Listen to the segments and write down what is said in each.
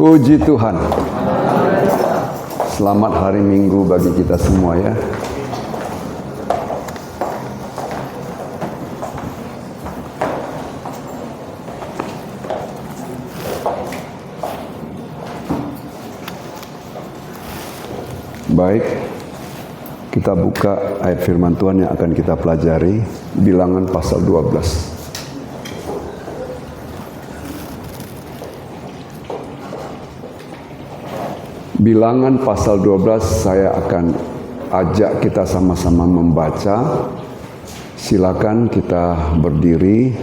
Puji Tuhan. Selamat hari Minggu bagi kita semua ya. Baik, kita buka ayat firman Tuhan yang akan kita pelajari, Bilangan pasal 12. Bilangan pasal 12 saya akan ajak kita sama-sama membaca. Silakan kita berdiri.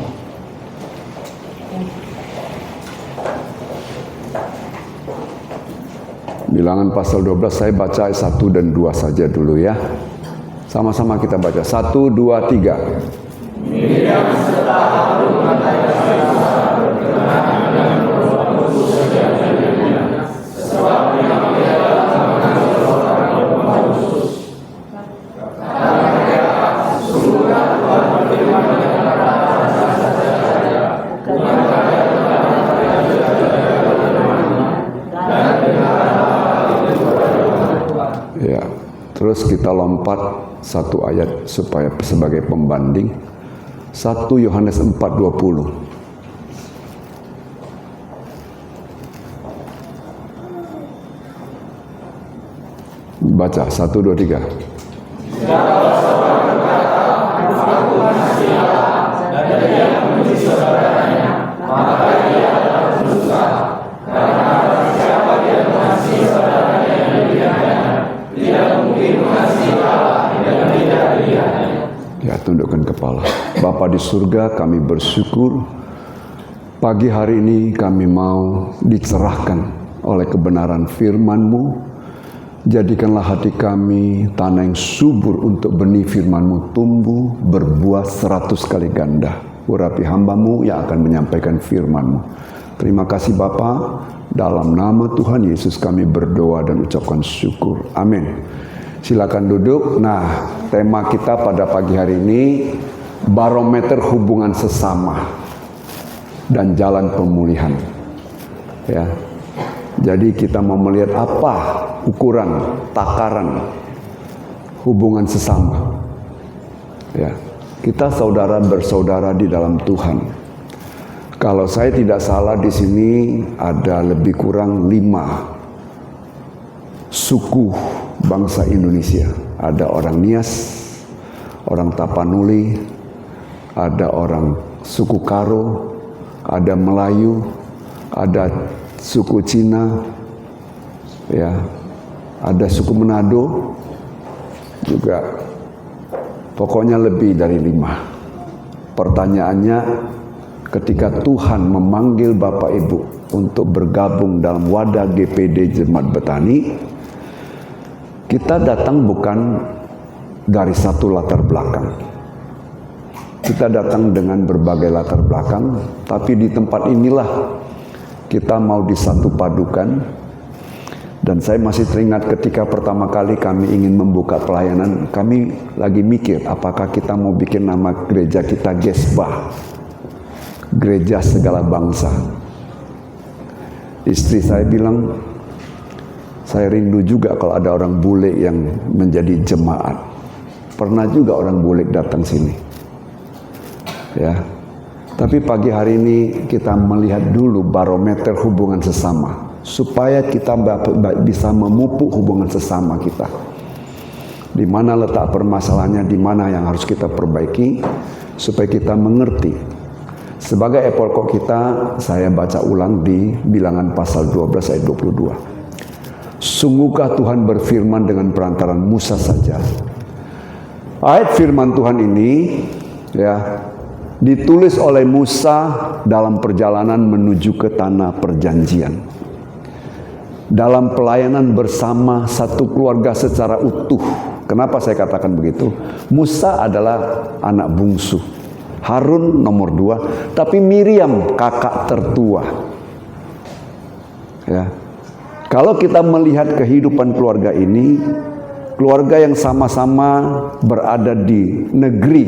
Bilangan pasal 12 saya baca ayat 1 dan 2 saja dulu ya. Sama-sama kita baca. 1, 2, 3. Miriam serta Harun mengatakan berkenaan dengan Roh Kudus sejatinya, sebab yang adalah mengambil orang Roh Kudus. Karena mereka sesungguhnya Tuhan berfirman dengan kata saja, bukan kata dan dengan ya. Terus kita lompat satu ayat supaya sebagai pembanding. 1 Yohanes 4:20. Baca 1, 2, 3. Jikalau seorang berkata, aku mengasihi Allah dan dia memuji saudaranya, maka dia adalah berdosa. Karena siapa dia mengasihi saudaranya yang dilihatnya, tidak mungkin mengasihi Allah yang tidak dilihatnya. Ya, tundukkan kepala. Bapa di surga, kami bersyukur pagi hari ini kami mau dicerahkan oleh kebenaran firman-Mu. Jadikanlah hati kami tanah yang subur untuk benih firman-Mu tumbuh, berbuah 100 kali ganda. Urapi hamba-Mu yang akan menyampaikan firman-Mu. Terima kasih Bapa, dalam nama Tuhan Yesus kami berdoa dan ucapkan syukur. Amin. Silakan duduk. Nah, tema kita pada pagi hari ini, barometer hubungan sesama dan jalan pemulihan. Ya. Jadi kita mau melihat apa ukuran, takaran hubungan sesama. Ya. Kita saudara bersaudara di dalam Tuhan. Kalau saya tidak salah di sini ada lebih kurang 5 suku bangsa Indonesia. Ada orang Nias, orang Tapanuli, ada orang suku Karo, ada Melayu, ada suku Cina, ya, ada suku Manado, juga pokoknya lebih dari 5. Pertanyaannya, ketika Tuhan memanggil Bapak Ibu untuk bergabung dalam wadah GPD Jemaat Betani, kita datang bukan dari satu latar belakang. Kita datang dengan berbagai latar belakang, tapi di tempat inilah kita mau disatu padukan. Dan saya masih teringat ketika pertama kali kami ingin membuka pelayanan, kami lagi mikir apakah kita mau bikin nama gereja kita Gesbah, Gereja Segala Bangsa. Istri saya bilang, saya rindu juga kalau ada orang bule yang menjadi jemaat. Pernah juga orang bule datang sini. Ya. Tapi pagi hari ini kita melihat dulu barometer hubungan sesama, supaya kita bisa memupuk hubungan sesama kita. Di mana letak permasalahannya, di mana yang harus kita perbaiki, supaya kita mengerti. Sebagai pokok kita, saya baca ulang di Bilangan pasal 12 ayat 22. Sungguhkah Tuhan berfirman dengan perantaran Musa saja? Ayat firman Tuhan ini ya ditulis oleh Musa dalam perjalanan menuju ke tanah perjanjian. Dalam pelayanan bersama satu keluarga secara utuh. Kenapa saya katakan begitu? Musa adalah anak bungsu, Harun nomor 2, tapi Miriam kakak tertua. Ya. Kalau kita melihat kehidupan keluarga ini, keluarga yang sama-sama berada di negeri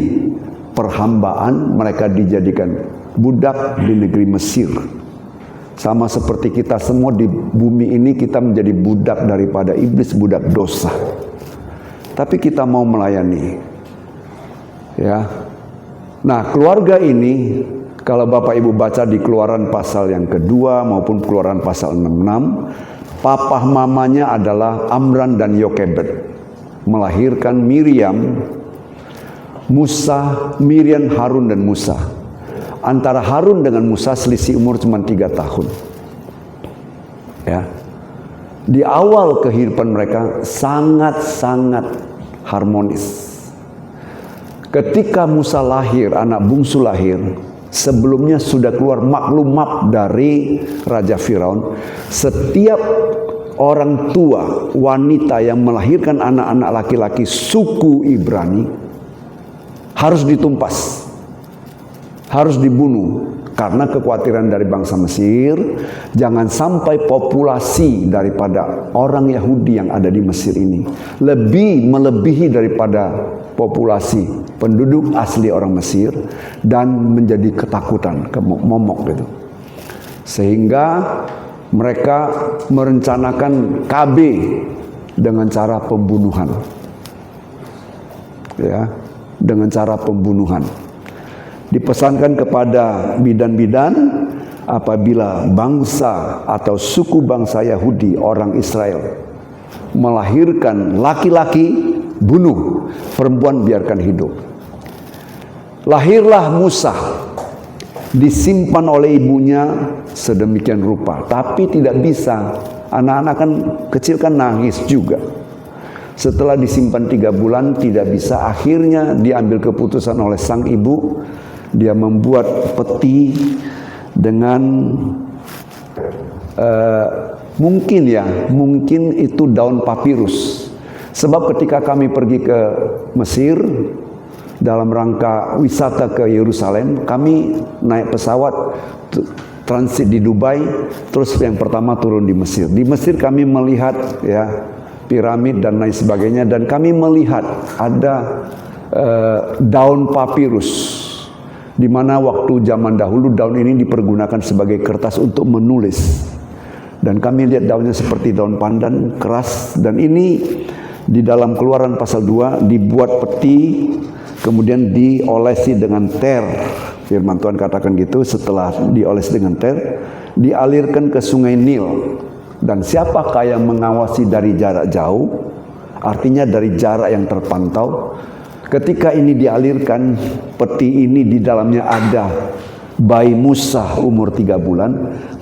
perhambaan, mereka dijadikan budak di negeri Mesir. Sama seperti kita semua di bumi ini, kita menjadi budak daripada iblis, budak dosa. Tapi kita mau melayani. Ya. Nah, keluarga ini, kalau Bapak Ibu baca di Keluaran pasal yang kedua maupun Keluaran pasal 66, papa mamanya adalah Amram dan Yokebed. Melahirkan Miriam, Musa, Miriam, Harun dan Musa. Antara Harun dengan Musa selisih umur cuma 3 tahun. Ya. Di awal kehidupan mereka sangat-sangat harmonis. Ketika Musa lahir, anak bungsu lahir, sebelumnya sudah keluar maklumat dari Raja Firaun. Setiap orang tua wanita yang melahirkan anak-anak laki-laki suku Ibrani harus ditumpas, harus dibunuh, karena kekhawatiran dari bangsa Mesir jangan sampai populasi daripada orang Yahudi yang ada di Mesir ini melebihi daripada populasi penduduk asli orang Mesir dan menjadi ketakutan, momok gitu. Sehingga mereka merencanakan KB dengan cara pembunuhan. Ya, dengan cara pembunuhan. Dipesankan kepada bidan-bidan, apabila bangsa atau suku bangsa Yahudi, orang Israel, melahirkan laki-laki, bunuh, perempuan biarkan hidup. Lahirlah Musa, disimpan oleh ibunya sedemikian rupa, tapi tidak bisa. Anak-anak kan kecil kan nangis juga. Setelah disimpan 3 bulan tidak bisa, akhirnya diambil keputusan oleh sang ibu. Dia membuat peti dengan mungkin itu daun papirus. Sebab ketika kami pergi ke Mesir dalam rangka wisata ke Yerusalem, kami naik pesawat transit di Dubai, terus yang pertama turun di Mesir. Di Mesir kami melihat ya piramid dan lain sebagainya, dan kami melihat ada daun papirus, di mana waktu zaman dahulu daun ini dipergunakan sebagai kertas untuk menulis. Dan kami lihat daunnya seperti daun pandan, keras. Dan ini di dalam Keluaran pasal 2 dibuat peti, kemudian diolesi dengan ter. Firman Tuhan katakan gitu, setelah dioles dengan ter, dialirkan ke sungai Nil. Dan siapakah yang mengawasi dari jarak jauh? Artinya dari jarak yang terpantau. Ketika ini dialirkan, peti ini di dalamnya ada bayi Musa umur 3 bulan.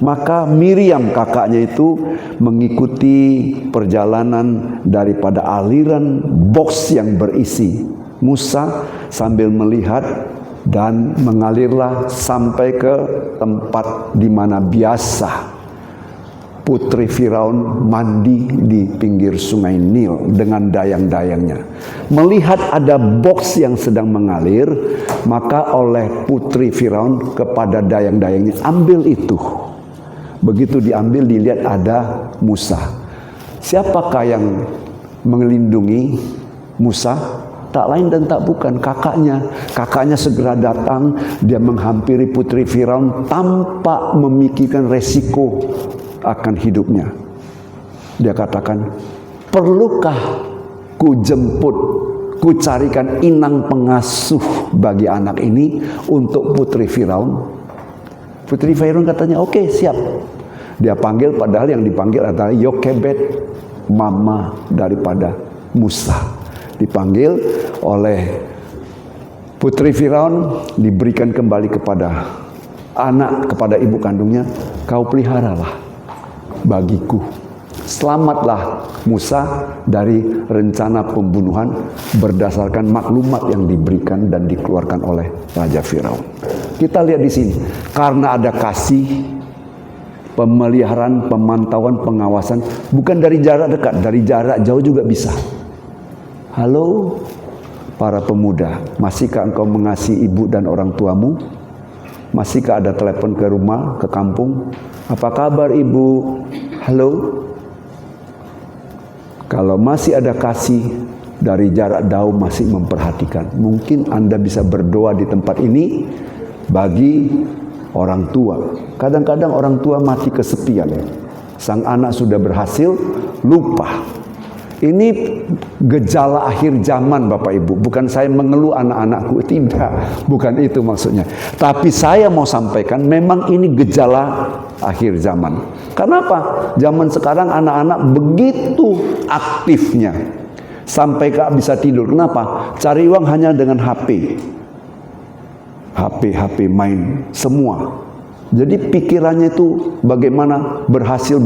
Maka Miriam kakaknya itu mengikuti perjalanan daripada aliran box yang berisi Musa sambil melihat, dan mengalirlah sampai ke tempat di mana biasa putri Firaun mandi di pinggir sungai Nil dengan dayang-dayangnya. Melihat ada box yang sedang mengalir, maka oleh putri Firaun kepada dayang-dayangnya, ambil itu. Begitu diambil, dilihat ada Musa. Siapakah yang melindungi Musa? Tak lain dan tak bukan kakaknya. Kakaknya segera datang, dia menghampiri putri Firaun tanpa memikirkan resiko akan hidupnya. Dia katakan, perlukah ku jemput, ku carikan inang pengasuh bagi anak ini untuk putri Firaun? Putri Firaun katanya, oke, siap. Dia panggil, padahal yang dipanggil adalah Yokebed, mama daripada Musa. Dipanggil oleh putri Firaun, diberikan kembali kepada anak, kepada ibu kandungnya. Kau peliharalah bagiku. Selamatlah Musa dari rencana pembunuhan berdasarkan maklumat yang diberikan dan dikeluarkan oleh Raja Firaun. Kita lihat di sini, karena ada kasih, pemeliharaan, pemantauan, pengawasan, bukan dari jarak dekat, dari jarak jauh juga bisa. Halo para pemuda, masihkah engkau mengasihi ibu dan orang tuamu? Masihkah ada telepon ke rumah, ke kampung? Apa kabar ibu? Halo? Kalau masih ada kasih, dari jarak jauh masih memperhatikan, mungkin Anda bisa berdoa di tempat ini bagi Orang tua. Kadang-kadang orang tua mati kesepian. Sang anak sudah berhasil, lupa. Ini gejala akhir zaman Bapak Ibu. Bukan saya mengeluh anak-anakku, tidak. Bukan itu maksudnya. Tapi saya mau sampaikan memang ini gejala akhir zaman. Kenapa? Zaman sekarang anak-anak begitu aktifnya. Sampai gak bisa tidur. Kenapa? Cari uang hanya dengan HP. HP main semua. Jadi pikirannya itu bagaimana berhasil,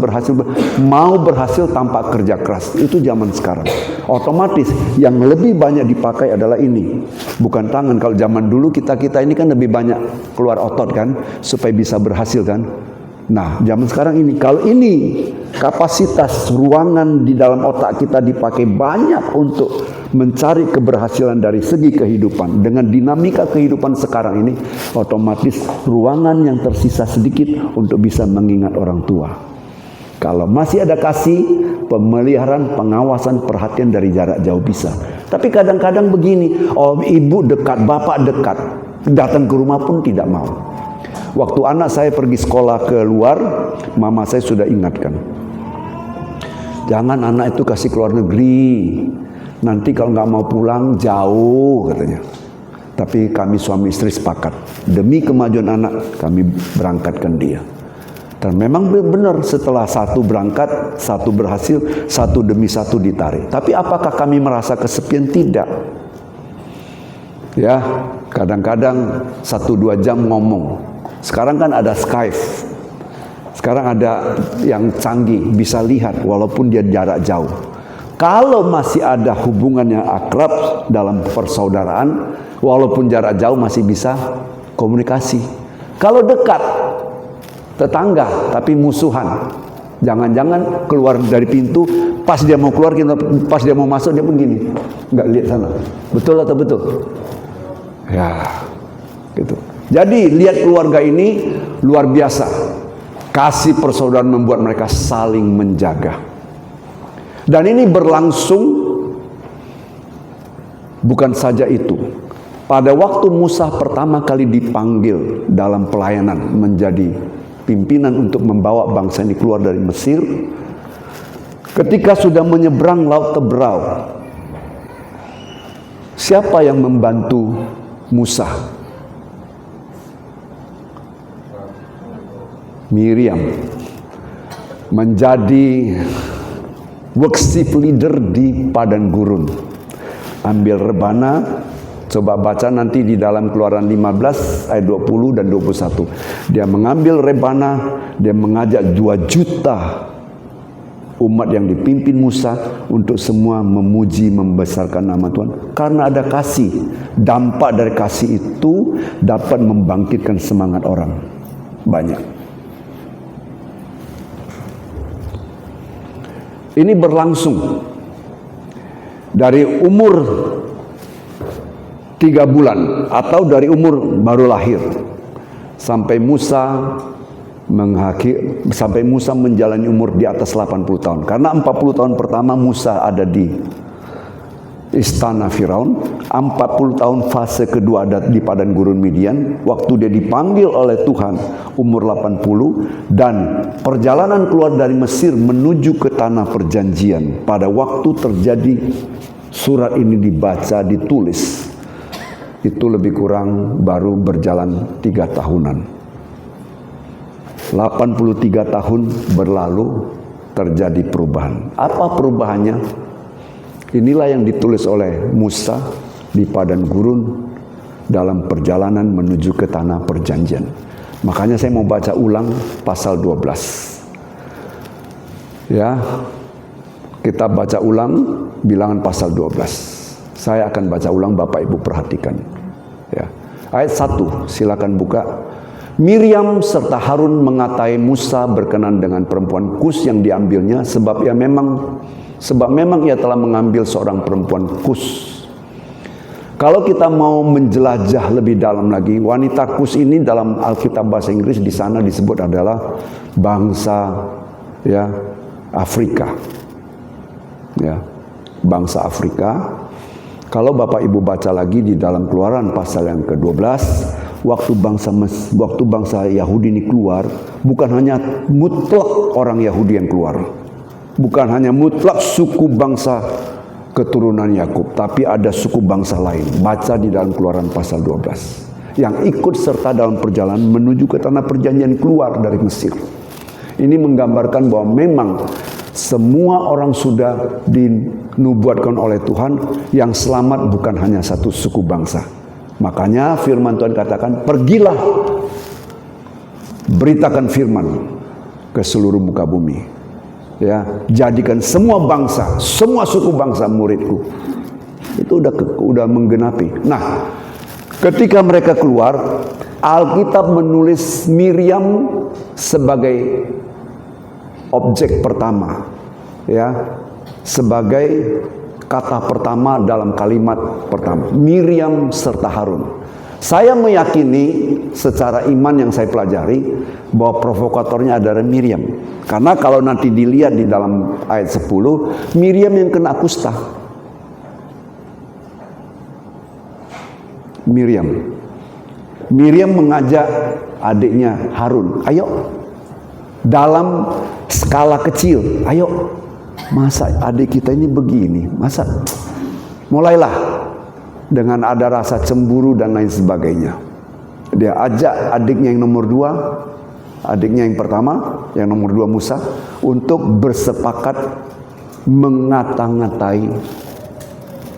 mau berhasil tanpa kerja keras. Itu zaman sekarang. Otomatis yang lebih banyak dipakai adalah ini, bukan tangan. Kalau zaman dulu kita ini kan lebih banyak keluar otot kan, supaya bisa berhasil kan. Nah, zaman sekarang ini, kalau ini kapasitas ruangan di dalam otak kita dipakai banyak untuk mencari keberhasilan dari segi kehidupan. Dengan dinamika kehidupan sekarang ini, otomatis ruangan yang tersisa sedikit untuk bisa mengingat orang tua. Kalau masih ada kasih, pemeliharaan, pengawasan, perhatian dari jarak jauh bisa. Tapi kadang-kadang begini, oh ibu dekat, bapak dekat, datang ke rumah pun tidak mau. Waktu anak saya pergi sekolah ke luar, mama saya sudah ingatkan, jangan anak itu kasih keluar negeri. Nanti kalau nggak mau pulang jauh katanya. Tapi kami suami istri sepakat, demi kemajuan anak kami berangkatkan dia. Dan memang benar setelah satu berangkat, satu berhasil, satu demi satu ditarik. Tapi apakah kami merasa kesepian? Tidak. Ya, kadang-kadang 1-2 jam ngomong. Sekarang kan ada Skype. Sekarang ada yang canggih, bisa lihat walaupun dia jarak jauh. Kalau masih ada hubungan yang akrab dalam persaudaraan, walaupun jarak jauh masih bisa komunikasi. Kalau dekat, tetangga tapi musuhan. Jangan-jangan keluar dari pintu, pas dia mau keluar, pas dia mau masuk dia pun gini, nggak lihat sana. Betul atau betul? Ya, gitu. Jadi lihat keluarga ini luar biasa. Kasih persaudaraan membuat mereka saling menjaga. Dan ini berlangsung bukan saja itu. Pada waktu Musa pertama kali dipanggil dalam pelayanan menjadi pimpinan untuk membawa bangsa ini keluar dari Mesir, ketika sudah menyeberang Laut Teberau, siapa yang membantu Musa? Miriam menjadi worship leader di padang gurun. Ambil rebana, coba baca nanti di dalam Keluaran 15 ayat 20 dan 21. Dia mengambil rebana, dia mengajak 2 juta umat yang dipimpin Musa untuk semua memuji, membesarkan nama Tuhan. Karena ada kasih. Dampak dari kasih itu dapat membangkitkan semangat orang banyak. Ini berlangsung dari umur 3 bulan atau dari umur baru lahir sampai Musa menjalani umur di atas 80 tahun. Karena 40 tahun pertama Musa ada di istana Firaun, 40 tahun fase kedua ada di padang gurun Midian, waktu dia dipanggil oleh Tuhan umur 80, dan perjalanan keluar dari Mesir menuju ke tanah perjanjian. Pada waktu terjadi surat ini dibaca, ditulis, itu lebih kurang baru berjalan 3 tahunan. 83 tahun berlalu, terjadi perubahan. Apa perubahannya? Inilah yang ditulis oleh Musa di padang gurun dalam perjalanan menuju ke tanah perjanjian. Makanya saya mau baca ulang pasal 12. Ya, kita baca ulang bilangan pasal 12. Saya akan baca ulang, Bapak Ibu perhatikan. Ya. Ayat 1, silakan buka. Miriam serta Harun mengatai Musa berkenan dengan perempuan Kus yang diambilnya, sebab memang ia telah mengambil seorang perempuan Kus. Kalau kita mau menjelajah lebih dalam lagi, wanita Kus ini dalam Alkitab bahasa Inggris di sana disebut adalah bangsa ya Afrika. Ya, bangsa Afrika. Kalau Bapak Ibu baca lagi di dalam Keluaran pasal yang ke-12, waktu bangsa Yahudi ini keluar, bukan hanya mutlak orang Yahudi yang keluar, bukan hanya mutlak suku bangsa keturunan Yakub, tapi ada suku bangsa lain. Baca di dalam Keluaran pasal 12, yang ikut serta dalam perjalanan menuju ke tanah perjanjian keluar dari Mesir. Ini menggambarkan bahwa memang semua orang sudah dinubuatkan oleh Tuhan, yang selamat bukan hanya satu suku bangsa. Makanya firman Tuhan katakan, pergilah, beritakan firman ke seluruh muka bumi. Ya, jadikan semua bangsa, semua suku bangsa muridku. Itu udah menggenapi. Nah, ketika mereka keluar, Alkitab menulis Miriam sebagai objek pertama, ya, sebagai kata pertama dalam kalimat pertama, Miriam serta Harun. Saya meyakini secara iman yang saya pelajari bahwa provokatornya adalah Miriam. Karena kalau nanti dilihat di dalam ayat 10, Miriam yang kena kusta. Miriam mengajak adiknya Harun, ayo, dalam skala kecil, ayo, masa adik kita ini begini, masa, mulailah dengan ada rasa cemburu dan lain sebagainya. Dia ajak adiknya yang nomor 2, adiknya yang pertama, yang nomor 2 Musa, untuk bersepakat mengata-ngatai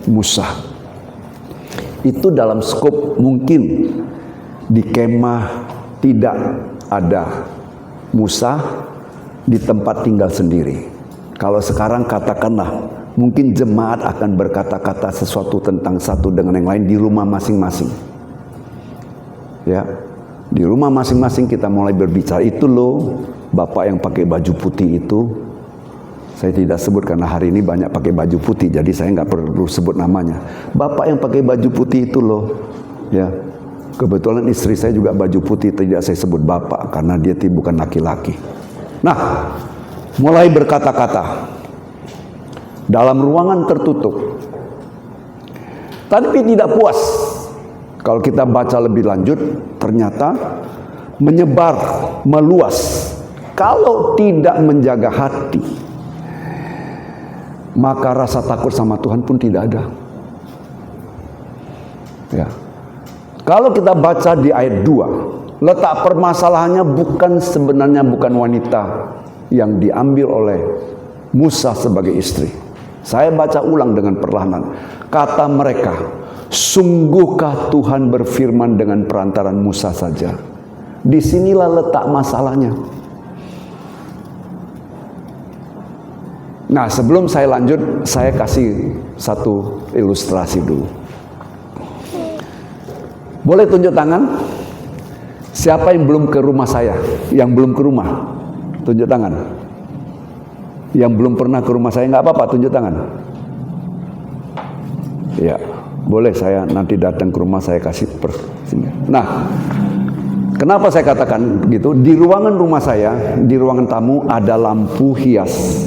Musa. Itu dalam skop mungkin di kemah tidak ada Musa, di tempat tinggal sendiri. Kalau sekarang katakanlah mungkin jemaat akan berkata-kata sesuatu tentang satu dengan yang lain di rumah masing-masing. Ya, di rumah masing-masing kita mulai berbicara, itu loh bapak yang pakai baju putih itu. Saya tidak sebut karena hari ini banyak pakai baju putih, jadi saya nggak perlu sebut namanya. Bapak yang pakai baju putih itu loh, ya. Kebetulan istri saya juga baju putih, tidak saya sebut bapak karena dia bukan laki-laki. Nah, mulai berkata-kata dalam ruangan tertutup. Tapi tidak puas. Kalau kita baca lebih lanjut, ternyata menyebar, meluas. Kalau tidak menjaga hati, maka rasa takut sama Tuhan pun tidak ada. Ya. Kalau kita baca di ayat 2, letak permasalahannya sebenarnya bukan wanita yang diambil oleh Musa sebagai istri. Saya baca ulang dengan perlahan. Kata mereka, sungguhkah Tuhan berfirman dengan perantaran Musa saja? Disinilah letak masalahnya. Nah, sebelum saya lanjut, saya kasih satu ilustrasi dulu. Boleh tunjuk tangan? Siapa yang belum ke rumah saya? Yang belum ke rumah? Tunjuk tangan. Yang belum pernah ke rumah saya, nggak apa-apa, tunjuk tangan. Ya, boleh, saya nanti datang ke rumah, saya kasih sini. Nah, kenapa saya katakan begitu? Di ruangan rumah saya, di ruangan tamu ada lampu hias.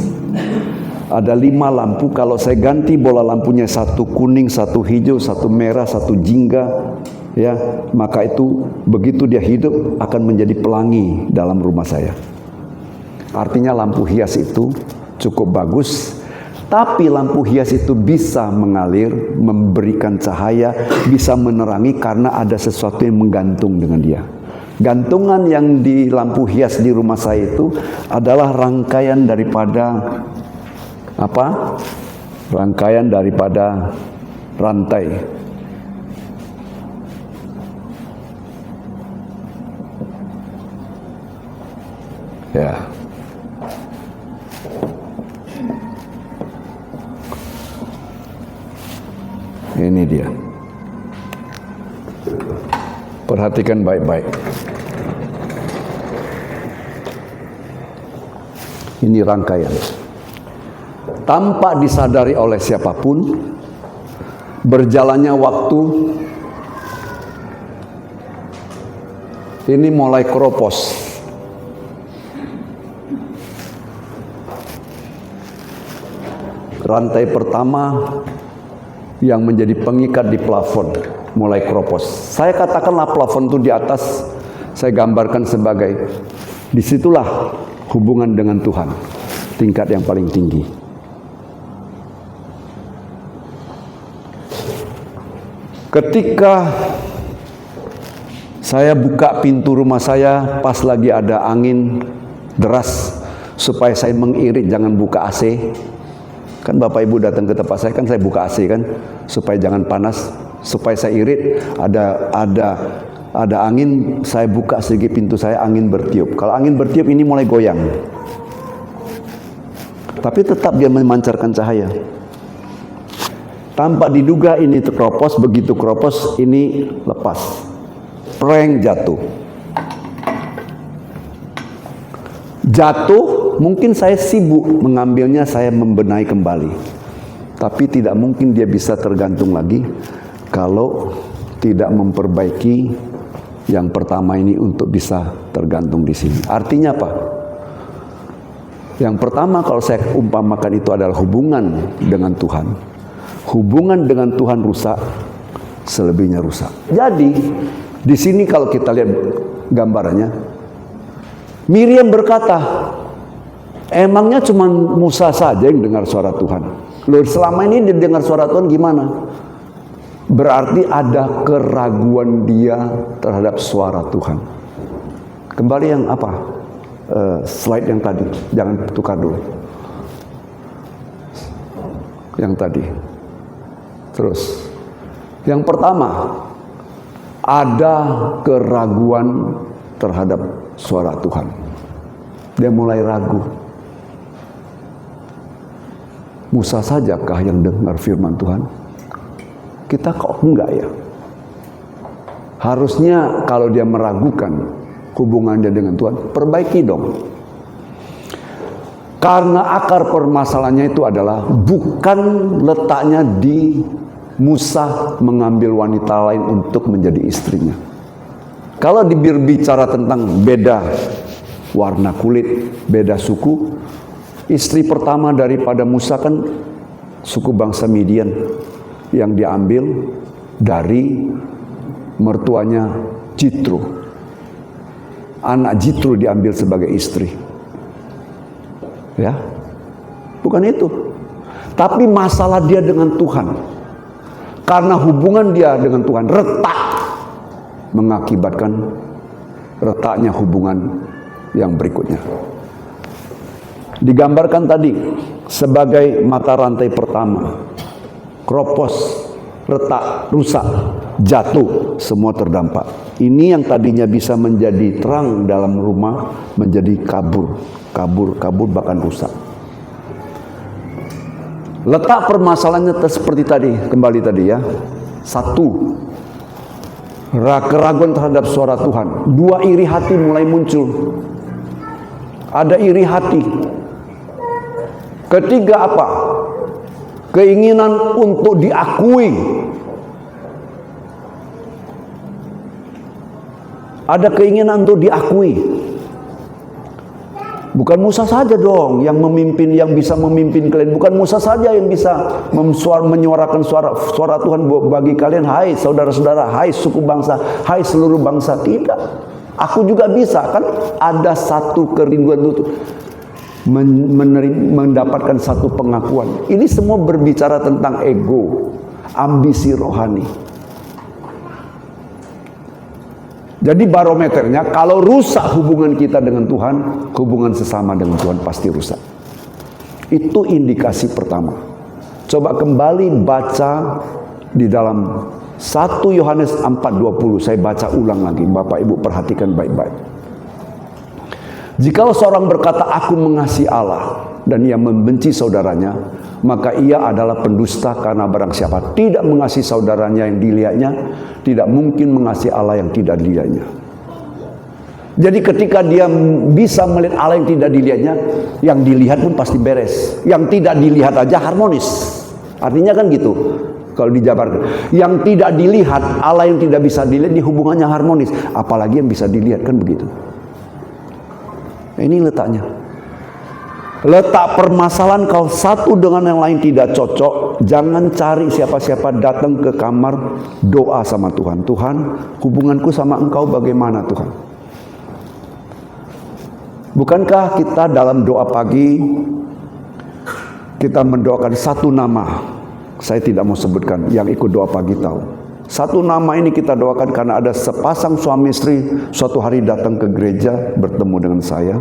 Ada 5 lampu. Kalau saya ganti bola lampunya, 1 kuning, 1 hijau, 1 merah, 1 jingga, ya, maka itu begitu dia hidup akan menjadi pelangi dalam rumah saya. Artinya lampu hias itu cukup bagus, tapi lampu hias itu bisa mengalir, memberikan cahaya, bisa menerangi karena ada sesuatu yang menggantung dengan dia. Gantungan yang di lampu hias di rumah saya itu adalah rangkaian daripada apa? Rangkaian daripada rantai. Ya. Ini dia. Perhatikan baik-baik. Ini rangkaian. Tanpa disadari oleh siapapun, berjalannya waktu, ini mulai keropos. Rantai pertama yang menjadi pengikat di plafon mulai keropos. Saya katakanlah plafon itu di atas, saya gambarkan sebagai disitulah hubungan dengan Tuhan, tingkat yang paling tinggi. Ketika saya buka pintu rumah saya pas lagi ada angin deras, supaya saya mengirit jangan buka AC. Kan Bapak Ibu datang ke tempat saya, kan saya buka AC kan, supaya jangan panas, supaya saya irit. Ada angin, saya buka sedikit pintu saya, angin bertiup. Kalau angin bertiup ini mulai goyang, tapi tetap dia memancarkan cahaya. Tanpa diduga ini keropos, begitu keropos ini lepas, prank jatuh. Jatuh, mungkin saya sibuk mengambilnya, saya membenahi kembali. Tapi tidak mungkin dia bisa tergantung lagi kalau tidak memperbaiki yang pertama ini untuk bisa tergantung di sini. Artinya apa? Yang pertama kalau saya umpamakan itu adalah hubungan dengan Tuhan. Hubungan dengan Tuhan rusak, selebihnya rusak. Jadi di sini kalau kita lihat gambarannya, Miriam berkata, emangnya cuma Musa saja yang dengar suara Tuhan? Loh, selama ini dia dengar suara Tuhan gimana? Berarti ada keraguan dia terhadap suara Tuhan. Kembali yang apa? Slide yang tadi, jangan tukar dulu. Yang tadi. Terus, yang pertama, ada keraguan terhadap suara Tuhan. Dia mulai ragu. Musa sajakah yang dengar firman Tuhan? Kita kok enggak ya? Harusnya kalau dia meragukan hubungannya dengan Tuhan, perbaiki dong. Karena akar permasalahannya itu adalah bukan letaknya di Musa mengambil wanita lain untuk menjadi istrinya. Kalau berbicara tentang beda warna kulit, beda suku, istri pertama daripada Musa kan suku bangsa Midian yang diambil dari mertuanya Jitro. Anak Jitro diambil sebagai istri. Ya, bukan itu. Tapi masalah dia dengan Tuhan. Karena hubungan dia dengan Tuhan retak, mengakibatkan retaknya hubungan yang berikutnya. Digambarkan tadi sebagai mata rantai pertama, keropos, retak, rusak, jatuh, semua terdampak. Ini yang tadinya bisa menjadi terang dalam rumah menjadi kabur, bahkan rusak. Letak permasalahannya seperti tadi, kembali tadi ya. Satu, keraguan terhadap suara Tuhan. Dua, iri hati mulai muncul. Ada iri hati. Ketiga apa? Keinginan untuk diakui. Ada keinginan untuk diakui. Bukan Musa saja dong yang memimpin, yang bisa memimpin kalian. Bukan Musa saja yang bisa menyuarakan suara Tuhan bagi kalian. Hai saudara-saudara, hai suku bangsa, hai seluruh bangsa. Tidak. Aku juga bisa kan. Ada satu kerinduan itu mendapatkan satu pengakuan. Ini semua berbicara tentang ego, ambisi rohani. Jadi barometernya, kalau rusak hubungan kita dengan Tuhan, hubungan sesama dengan Tuhan pasti rusak. Itu indikasi pertama. Coba kembali baca di dalam 1 Yohanes 4:20. Saya baca ulang lagi, Bapak Ibu perhatikan baik-baik. Jikalau seorang berkata, aku mengasihi Allah, dan ia membenci saudaranya, maka ia adalah pendusta, karena barang siapa tidak mengasihi saudaranya yang dilihatnya, tidak mungkin mengasihi Allah yang tidak dilihatnya. Jadi ketika dia bisa melihat Allah yang tidak dilihatnya, yang dilihat pun pasti beres. Yang tidak dilihat aja harmonis. Artinya kan gitu. Kalau dijabarkan, yang tidak dilihat, Allah yang tidak bisa dilihat, di hubungannya harmonis. Apalagi yang bisa dilihat, kan begitu. Ini letaknya. Letak permasalahan kalau satu dengan yang lain tidak cocok, jangan cari siapa-siapa, datang ke kamar, doa sama Tuhan. Tuhan, hubunganku sama Engkau bagaimana Tuhan? Bukankah kita dalam doa pagi, kita mendoakan satu nama? Saya tidak mau sebutkan, yang ikut doa pagi tahu. Satu nama ini kita doakan karena ada sepasang suami istri suatu hari datang ke gereja bertemu dengan saya.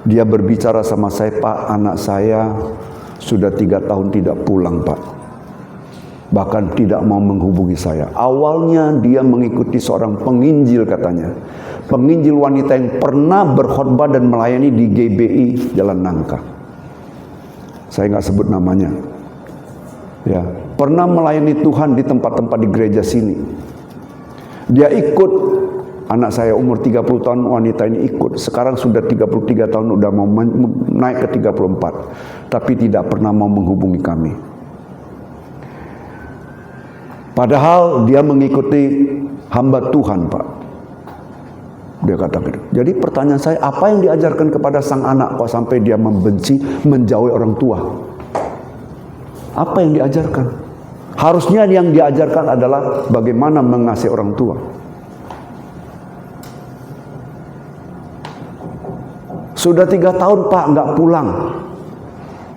Dia berbicara sama saya, Pak, anak saya sudah 3 tahun tidak pulang, Pak. Bahkan tidak mau menghubungi saya. Awalnya dia mengikuti seorang penginjil katanya. Penginjil wanita yang pernah berkhotbah dan melayani di GBI Jalan Nangka. Saya nggak sebut namanya. Ya, pernah melayani Tuhan di tempat-tempat di gereja sini. Dia ikut. Anak saya umur 30 tahun, wanita ini ikut. Sekarang sudah 33 tahun, udah mau naik ke 34. Tapi tidak pernah mau menghubungi kami. Padahal dia mengikuti hamba Tuhan, Pak. Dia kata gitu. Jadi pertanyaan saya, apa yang diajarkan kepada sang anak kok sampai dia membenci, menjauhi orang tua? Apa yang diajarkan? Harusnya yang diajarkan adalah bagaimana mengasihi orang tua. Sudah 3 tahun Pak nggak pulang.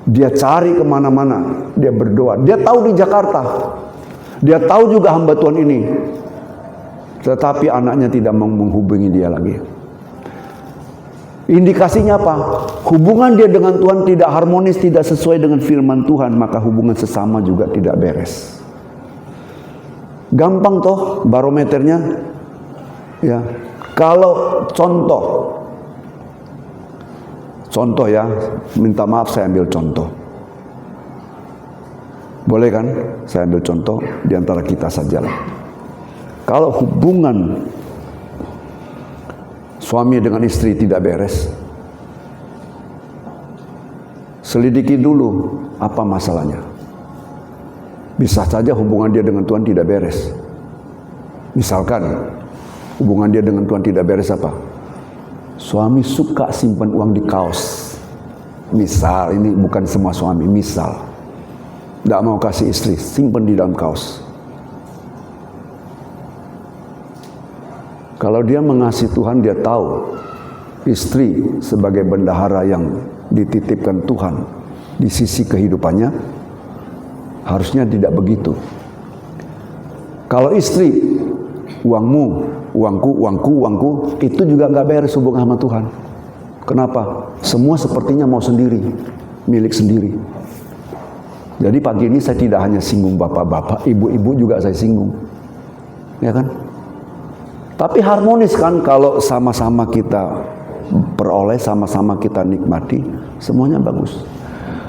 Dia cari kemana-mana. Dia berdoa. Dia tahu di Jakarta. Dia tahu juga hamba Tuhan ini. Tetapi anaknya tidak mau menghubungi dia lagi. Indikasinya apa? Hubungan dia dengan Tuhan tidak harmonis, tidak sesuai dengan firman Tuhan. Maka hubungan sesama juga tidak beres. Gampang toh barometernya. Ya. Kalau Contoh ya, minta maaf saya ambil contoh. Boleh kan? Saya ambil contoh di antara kita sajalah. Kalau hubungan suami dengan istri tidak beres, selidiki dulu apa masalahnya. Bisa saja hubungan dia dengan Tuhan tidak beres. Misalkan hubungan dia dengan Tuhan tidak beres apa? Suami suka simpan uang di kaos. Misal, ini bukan semua suami, misal. Tidak mau kasih istri, simpan di dalam kaos. Kalau dia mengasihi Tuhan, dia tahu istri sebagai bendahara yang dititipkan Tuhan di sisi kehidupannya, harusnya tidak begitu. Kalau istri, uangmu, uangku, itu juga nggak beres hubungan sama Tuhan. Kenapa? Semua sepertinya mau sendiri, milik sendiri. Jadi pagi ini saya tidak hanya singgung bapak-bapak, ibu-ibu juga saya singgung, ya kan? Tapi harmonis kan kalau sama-sama kita peroleh, sama-sama kita nikmati, semuanya bagus.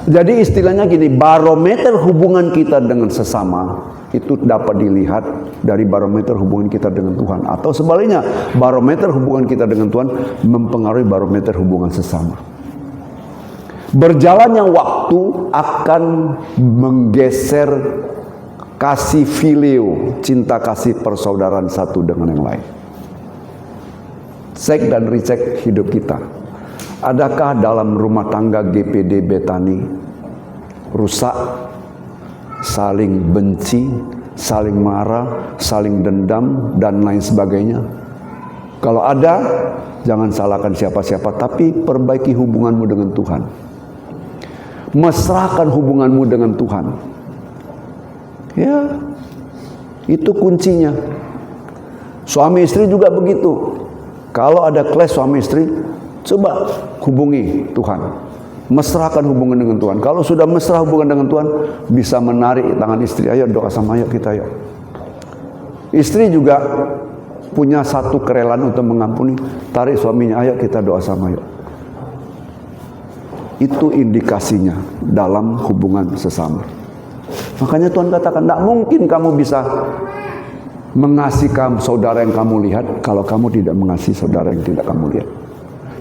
Jadi istilahnya gini, barometer hubungan kita dengan sesama itu dapat dilihat dari barometer hubungan kita dengan Tuhan. Atau sebaliknya, barometer hubungan kita dengan Tuhan mempengaruhi barometer hubungan sesama. Berjalannya waktu akan menggeser kasih fileo, cinta kasih persaudaraan satu dengan yang lain. Cek dan recek hidup kita. Adakah dalam rumah tangga GPD Betani rusak, saling benci, saling marah, saling dendam, dan lain sebagainya? Kalau ada, jangan salahkan siapa-siapa, tapi perbaiki hubunganmu dengan Tuhan. Mesrakan hubunganmu dengan Tuhan. Ya, itu kuncinya. Suami istri juga begitu. Kalau ada clash suami istri, coba hubungi Tuhan. Mesrakan hubungan dengan Tuhan. Kalau sudah mesra hubungan dengan Tuhan, bisa menarik tangan istri. Ayo doa sama, ayo kita yuk. Istri juga punya satu kerelaan untuk mengampuni. Tarik suaminya, ayo kita doa sama yuk. Itu indikasinya dalam hubungan sesama. Makanya Tuhan katakan, tidak mungkin kamu bisa mengasihi saudara yang kamu lihat kalau kamu tidak mengasihi saudara yang tidak kamu lihat.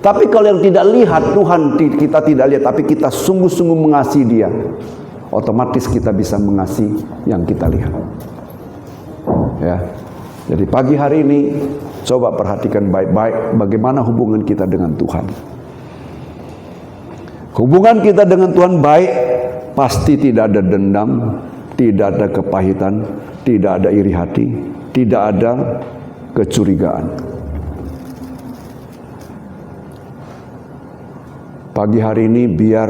Tapi kalau yang tidak lihat, Tuhan kita tidak lihat, tapi kita sungguh-sungguh mengasihi dia, otomatis kita bisa mengasihi yang kita lihat. Ya. Jadi pagi hari ini coba perhatikan baik-baik bagaimana hubungan kita dengan Tuhan. Hubungan kita dengan Tuhan baik, pasti tidak ada dendam, tidak ada kepahitan, tidak ada iri hati, tidak ada kecurigaan. Pagi hari ini biar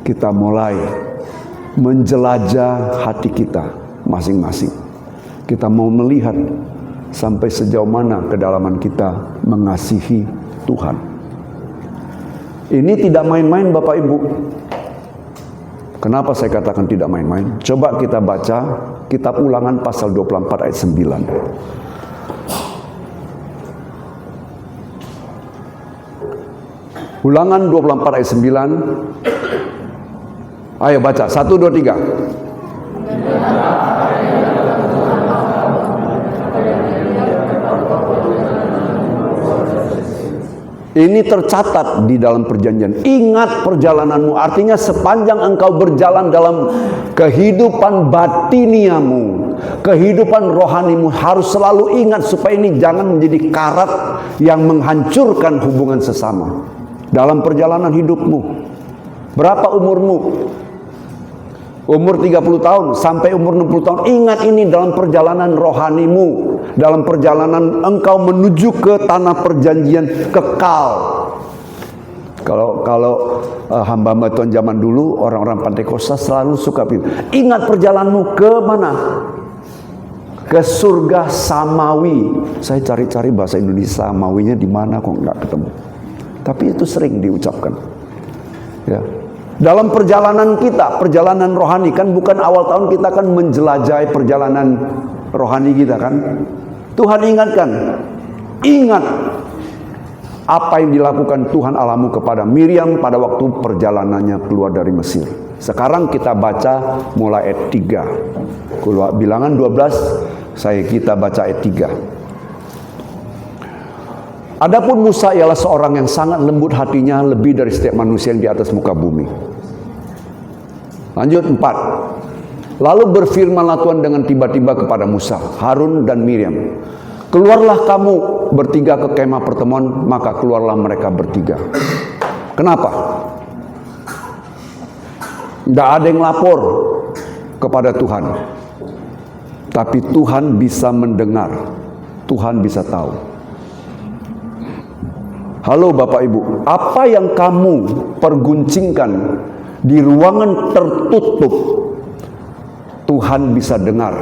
kita mulai menjelajah hati kita masing-masing. Kita mau melihat sampai sejauh mana kedalaman kita mengasihi Tuhan. Ini tidak main-main Bapak Ibu. Kenapa saya katakan tidak main-main? Coba kita baca kitab Ulangan pasal 24 ayat 9. Ulangan 24 ayat 9. Ayo baca, 1, 2, 3. Ini tercatat di dalam perjanjian. Ingat perjalananmu, artinya sepanjang engkau berjalan dalam kehidupan batiniamu, kehidupan rohanimu, harus selalu ingat supaya ini jangan menjadi karat yang menghancurkan hubungan sesama. Dalam perjalanan hidupmu, berapa umurmu? Umur 30 tahun sampai umur 60 tahun. Ingat ini dalam perjalanan rohanimu, dalam perjalanan engkau menuju ke tanah perjanjian kekal. Kalau hamba-hamba Tuhan zaman dulu, orang-orang Pantekosta selalu suka bilang, ingat perjalananmu ke mana? Ke surga samawi. Saya cari-cari bahasa Indonesia samawinya di mana kok nggak ketemu. Tapi itu sering diucapkan. Ya. Dalam perjalanan kita, perjalanan rohani, kan bukan awal tahun kita kan menjelajahi perjalanan rohani kita kan. Tuhan ingatkan, ingat apa yang dilakukan Tuhan Allahmu kepada Miriam pada waktu perjalanannya keluar dari Mesir. Sekarang kita baca mulai ayat 3. Bilangan 12, kita baca ayat 3. Adapun Musa ialah seorang yang sangat lembut hatinya, lebih dari setiap manusia yang di atas muka bumi. Lanjut 4. Lalu berfirmanlah Tuhan dengan tiba-tiba kepada Musa, Harun dan Miriam. Keluarlah kamu bertiga ke kemah pertemuan. Maka keluarlah mereka bertiga. Kenapa? Tidak ada yang lapor kepada Tuhan. Tapi Tuhan bisa mendengar. Tuhan bisa tahu. Halo Bapak Ibu, apa yang kamu perguncingkan di ruangan tertutup, Tuhan bisa dengar.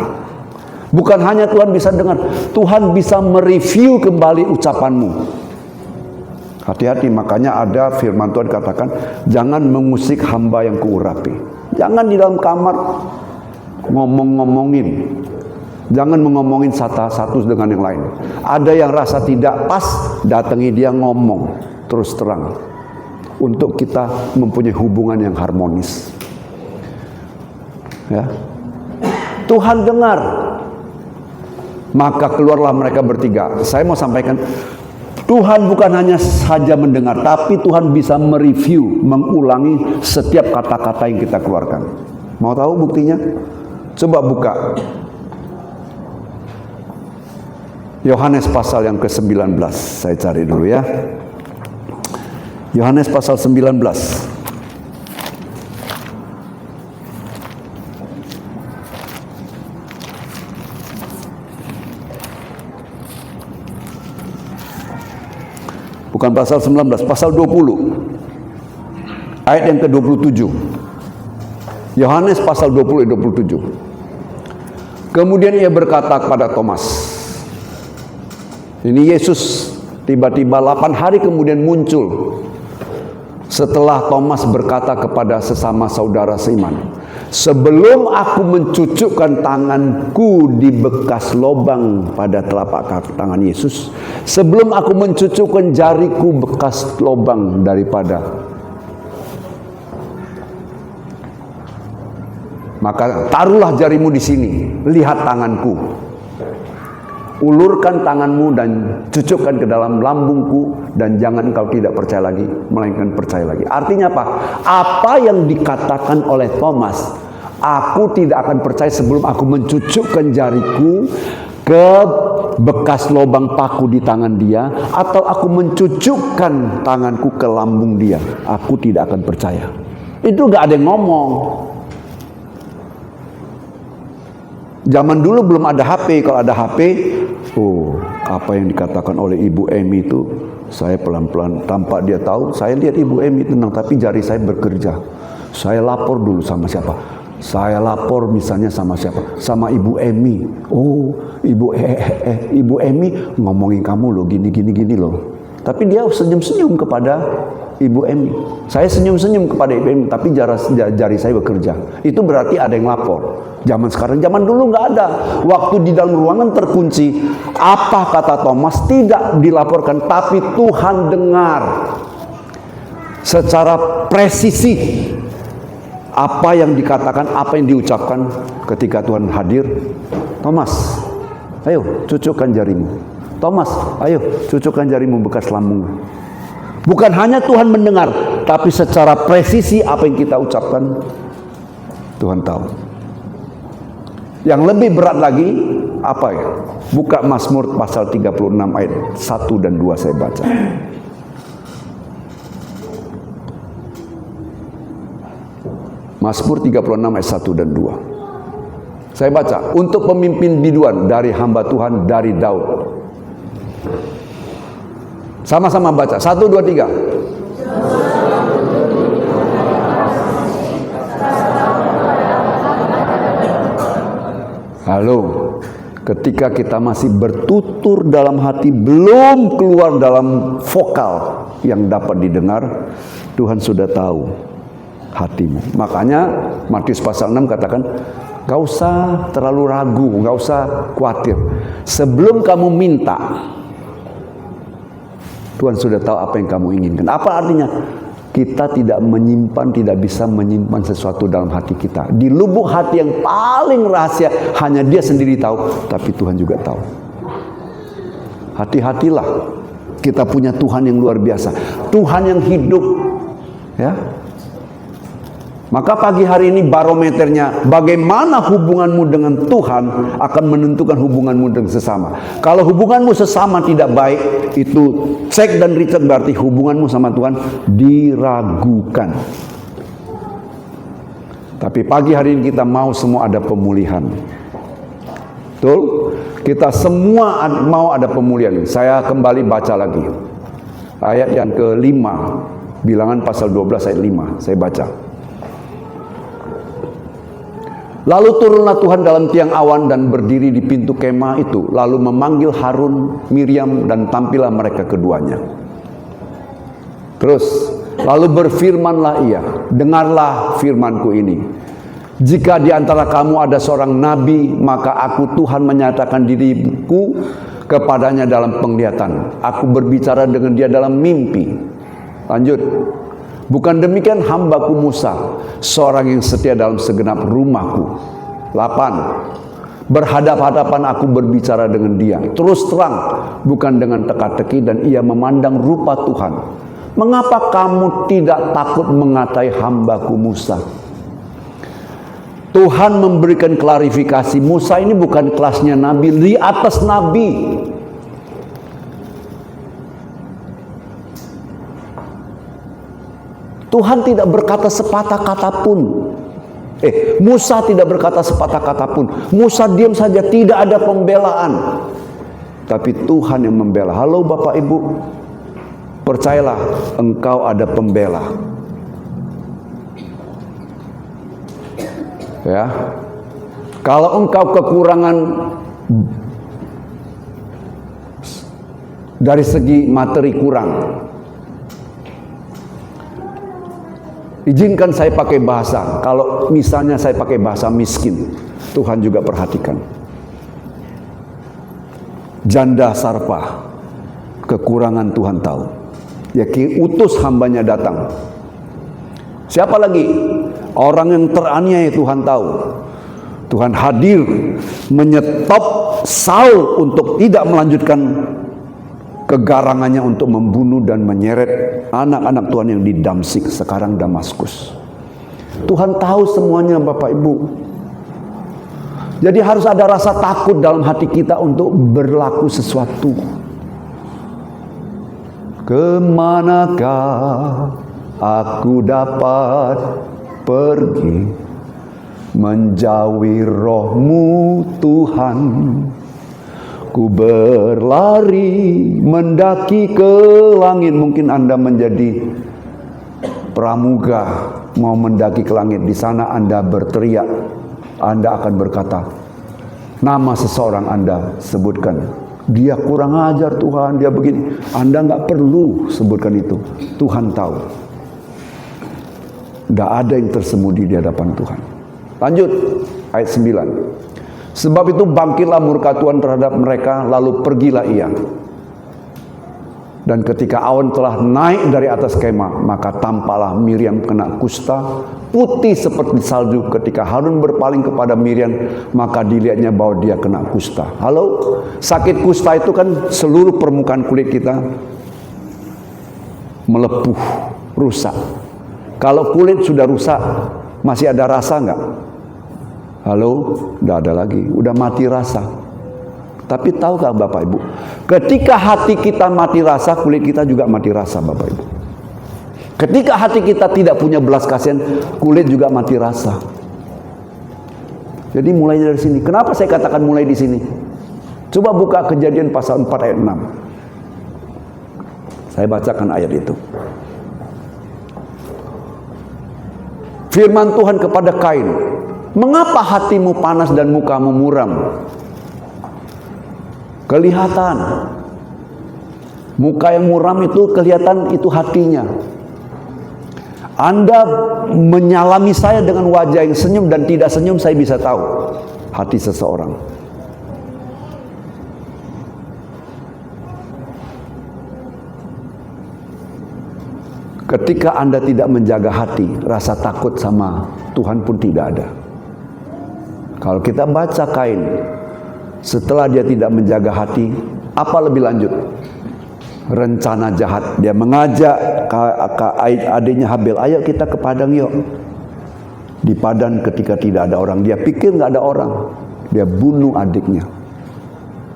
Bukan hanya Tuhan bisa dengar, Tuhan bisa mereview kembali ucapanmu. Hati-hati, makanya ada firman Tuhan katakan, jangan mengusik hamba yang kuurapi. Jangan di dalam kamar ngomong-ngomongin. Jangan mengomongin satu dengan yang lain. Ada yang rasa tidak pas, datangi dia ngomong terus terang. Untuk kita mempunyai hubungan yang harmonis. Ya. Tuhan dengar. Maka keluarlah mereka bertiga. Saya mau sampaikan, Tuhan bukan hanya saja mendengar, tapi Tuhan bisa mereview, mengulangi setiap kata-kata yang kita keluarkan. Mau tahu buktinya? Coba buka Yohanes pasal yang ke-19. Saya cari dulu ya. Yohanes pasal 19. Bukan pasal 19, pasal 20. Ayat yang ke-27. Yohanes pasal 20 ayat 27. Kemudian ia berkata kepada Thomas. Ini Yesus tiba-tiba 8 hari kemudian muncul. Setelah Thomas berkata kepada sesama saudara seiman, sebelum aku mencucukkan tanganku di bekas lubang pada telapak tangan Yesus, sebelum aku mencucukkan jariku bekas lubang daripada, maka taruhlah jarimu di sini, lihat tanganku. Ulurkan tanganmu dan cucukkan ke dalam lambungku, dan jangan engkau tidak percaya lagi, melainkan percaya lagi. Artinya apa? Apa yang dikatakan oleh Thomas, aku tidak akan percaya sebelum aku mencucukkan jariku ke bekas lubang paku di tangan dia, atau aku mencucukkan tanganku ke lambung dia, aku tidak akan percaya. Itu gak ada yang ngomong. Zaman dulu belum ada HP. Kalau ada HP, apa yang dikatakan oleh Ibu Emi itu, saya pelan-pelan tanpa dia tahu, saya lihat Ibu Emi tenang, tapi jari saya bekerja. Saya lapor dulu sama siapa? Saya lapor misalnya sama siapa? Sama Ibu Emi. Ibu Emi ngomongin kamu loh, gini loh. Tapi dia senyum-senyum kepada Ibu Emi. Saya senyum-senyum kepada Ibu Emi, tapi jari saya bekerja. Itu berarti ada yang lapor. Zaman sekarang, zaman dulu nggak ada. Waktu di dalam ruangan terkunci, apa kata Thomas tidak dilaporkan, tapi Tuhan dengar secara presisi apa yang dikatakan, apa yang diucapkan ketika Tuhan hadir. Thomas, ayo cucukkan jarimu. Thomas, ayo cucukkan jarimu bekas lambungmu. Bukan hanya Tuhan mendengar, tapi secara presisi apa yang kita ucapkan, Tuhan tahu. Yang lebih berat lagi, apa ya? Buka Mazmur pasal 36 ayat 1 dan 2 saya baca. Mazmur 36 ayat 1 dan 2. Saya baca, untuk pemimpin biduan dari hamba Tuhan, dari Daud. Sama-sama baca, 1, 2, 3. Halo, ketika kita masih bertutur dalam hati, belum keluar dalam vokal yang dapat didengar, Tuhan sudah tahu hatimu. Makanya Matius pasal 6 katakan, gak usah terlalu ragu, gak usah khawatir. Sebelum kamu minta, Tuhan sudah tahu apa yang kamu inginkan. Apa artinya? Kita tidak bisa menyimpan sesuatu dalam hati kita. Di lubuk hati yang paling rahasia, hanya Dia sendiri tahu, tapi Tuhan juga tahu. Hati-hatilah, kita punya Tuhan yang luar biasa, Tuhan yang hidup, ya. Maka pagi hari ini barometernya, bagaimana hubunganmu dengan Tuhan akan menentukan hubunganmu dengan sesama. Kalau hubunganmu sesama tidak baik, itu cek dan recheck, berarti hubunganmu sama Tuhan diragukan. Tapi pagi hari ini kita mau semua ada pemulihan. Betul? Kita semua mau ada pemulihan. Saya kembali baca lagi. Ayat yang ke-5, Bilangan pasal 12 ayat 5, saya baca. Lalu turunlah Tuhan dalam tiang awan dan berdiri di pintu kemah itu, lalu memanggil Harun, Miriam, dan tampillah mereka keduanya. Terus, lalu berfirmanlah ia, dengarlah firmanku ini. Jika di antara kamu ada seorang nabi, maka aku Tuhan menyatakan diriku kepadanya dalam penglihatan. Aku berbicara dengan dia dalam mimpi. Lanjut. Bukan demikian hambaku Musa, seorang yang setia dalam segenap rumahku. 8. Berhadap-hadapan aku berbicara dengan dia, terus terang, bukan dengan teka-teki, dan ia memandang rupa Tuhan. Mengapa kamu tidak takut mengatai hambaku Musa? Tuhan memberikan klarifikasi, Musa ini bukan kelasnya nabi, di atas nabi. Tuhan tidak berkata sepatah kata pun. Musa tidak berkata sepatah kata pun. Musa diam saja, tidak ada pembelaan. Tapi Tuhan yang membela. Halo Bapak Ibu, percayalah engkau ada pembela. Ya. Kalau engkau kekurangan dari segi materi kurang, izinkan saya pakai bahasa. Kalau misalnya saya pakai bahasa miskin, Tuhan juga perhatikan. Janda Sarpa, kekurangan Tuhan tahu. Ya, utus hambanya datang. Siapa lagi? Orang yang teraniaya Tuhan tahu. Tuhan hadir menyetop Saul untuk tidak melanjutkan kegarangannya untuk membunuh dan menyeret anak-anak Tuhan yang di Damsik, sekarang Damaskus. Tuhan tahu semuanya Bapak Ibu. Jadi harus ada rasa takut dalam hati kita untuk berlaku sesuatu. Kemanakah aku dapat pergi menjauhi roh-Mu Tuhan. Ku berlari mendaki ke langit. Mungkin Anda menjadi pramuga mau mendaki ke langit. Di sana Anda berteriak, Anda akan berkata, nama seseorang Anda sebutkan. Dia kurang ajar Tuhan, dia begini. Anda nggak perlu sebutkan itu. Tuhan tahu. Nggak ada yang tersembunyi di hadapan Tuhan. Lanjut, ayat 9. Sebab itu bangkitlah murka Tuhan terhadap mereka, lalu pergilah ia. Dan ketika awan telah naik dari atas kemah, maka tampaklah Miriam kena kusta, putih seperti salju. Ketika Harun berpaling kepada Miriam, maka dilihatnya bahwa dia kena kusta. Halo, sakit kusta itu kan seluruh permukaan kulit kita melepuh, rusak. Kalau kulit sudah rusak, masih ada rasa enggak? Halo, enggak ada lagi, udah mati rasa. Tapi tahukah Bapak Ibu, ketika hati kita mati rasa, kulit kita juga mati rasa, Bapak Ibu. Ketika hati kita tidak punya belas kasihan, kulit juga mati rasa. Jadi mulai dari sini. Kenapa saya katakan mulai di sini? Coba buka Kejadian pasal 4 ayat 6. Saya bacakan ayat itu. Firman Tuhan kepada Kain, mengapa hatimu panas dan mukamu muram? Kelihatan. Muka yang muram itu kelihatan, itu hatinya. Anda menyalami saya dengan wajah yang senyum dan tidak senyum, saya bisa tahu hati seseorang. Ketika Anda tidak menjaga hati, rasa takut sama Tuhan pun tidak ada. Kalau kita baca Kain, setelah dia tidak menjaga hati, apa lebih lanjut? Rencana jahat. Dia mengajak adiknya Habil, ayo kita ke padang yuk. Di padang ketika tidak ada orang, dia pikir nggak ada orang, dia bunuh adiknya.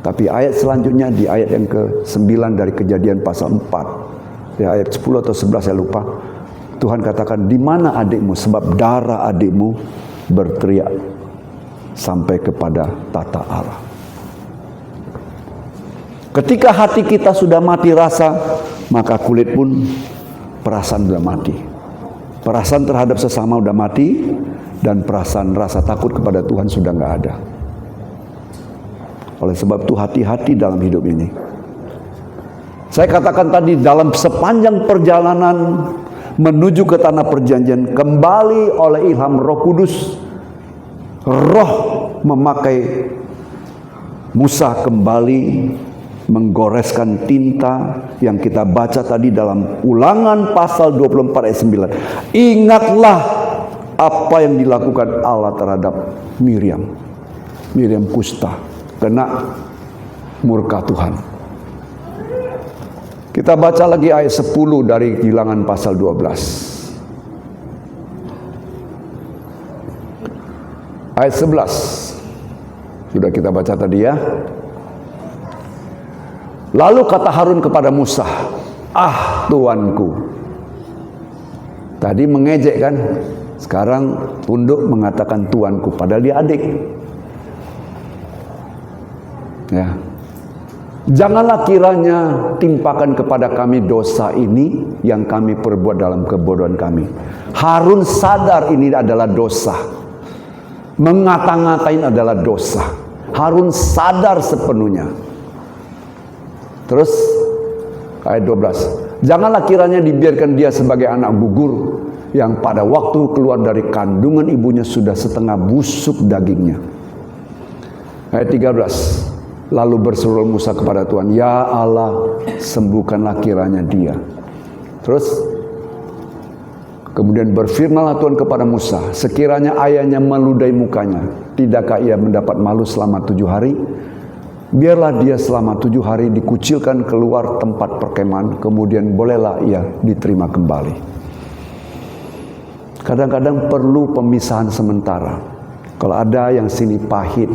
Tapi ayat selanjutnya, di ayat yang ke-9 dari Kejadian pasal 4, di ayat 10 atau 11 saya lupa, Tuhan katakan, di mana adikmu? Sebab darah adikmu berteriak sampai kepada tata Allah. Ketika hati kita sudah mati rasa, maka kulit pun perasaan sudah mati. Perasaan terhadap sesama sudah mati, dan perasaan rasa takut kepada Tuhan sudah nggak ada. Oleh sebab itu hati-hati dalam hidup ini. Saya katakan tadi, dalam sepanjang perjalanan menuju ke tanah perjanjian, kembali oleh ilham Roh Kudus, Roh memakai Musa kembali menggoreskan tinta yang kita baca tadi dalam Ulangan pasal 24 ayat 9. Ingatlah apa yang dilakukan Allah terhadap Miriam. Miriam kusta, kena murka Tuhan. Kita baca lagi ayat 10 dari Bilangan pasal 12. Ayat 11. Sudah kita baca tadi ya. Lalu kata Harun kepada Musa, ah tuanku. Tadi mengejek kan, sekarang tunduk mengatakan tuanku, padahal dia adik. Ya. Janganlah kiranya timpakan kepada kami dosa ini yang kami perbuat dalam kebodohan kami. Harun sadar ini adalah dosa. Mengata-ngatain adalah dosa. Harun sadar sepenuhnya. Terus ayat 12. Janganlah kiranya dibiarkan dia sebagai anak gugur yang pada waktu keluar dari kandungan ibunya sudah setengah busuk dagingnya. Ayat 13. Lalu berseru Musa kepada Tuhan, ya Allah, sembuhkanlah kiranya dia. Terus kemudian berfirmanlah Tuhan kepada Musa, sekiranya ayahnya meludahi mukanya, tidakkah ia mendapat malu selama 7 hari? Biarlah dia selama 7 hari dikucilkan keluar tempat perkemahan, kemudian bolehlah ia diterima kembali. Kadang-kadang perlu pemisahan sementara. Kalau ada yang sini pahit,